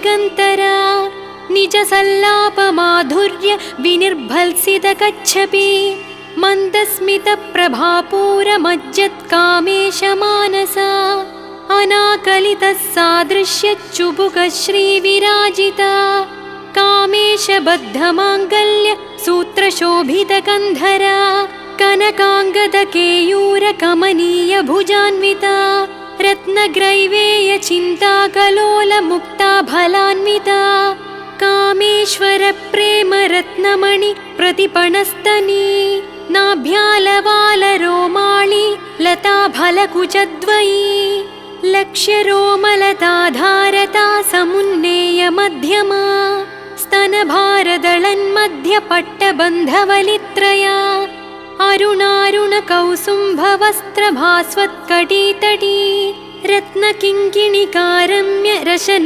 दिगन्तरा निजसल्लापमाधुर्य विनिर्भल्सितकच्छपि मन्दस्मितप्रभापूरमज्जत्कामेशमानसा अनाकलितः सादृश्यच्चुबुकश्रीविराजिता कामेशबद्धमाङ्गल्य सूत्रशोभितकन्धरा कनकाङ्गदकेयूरकमनीयभुजान्विता रत्नग्रैवेयचिन्ताकलोलमुक्ताफलान्विता कामेश्वरप्रेमरत्नमणि प्रतिपणस्तनी नाभ्यालवालरोमाळि लताफलकुचद्वयी लक्ष्यरोमलताधारता समुन्नेयमध्यमा स्तनभारदळन्मध्यपट्टबन्धवलित्रया अरुणारुणकौसुम्भवस्त्रभास्वत्कटीतटी रत्नकिङ्किणिकारम्य Rashna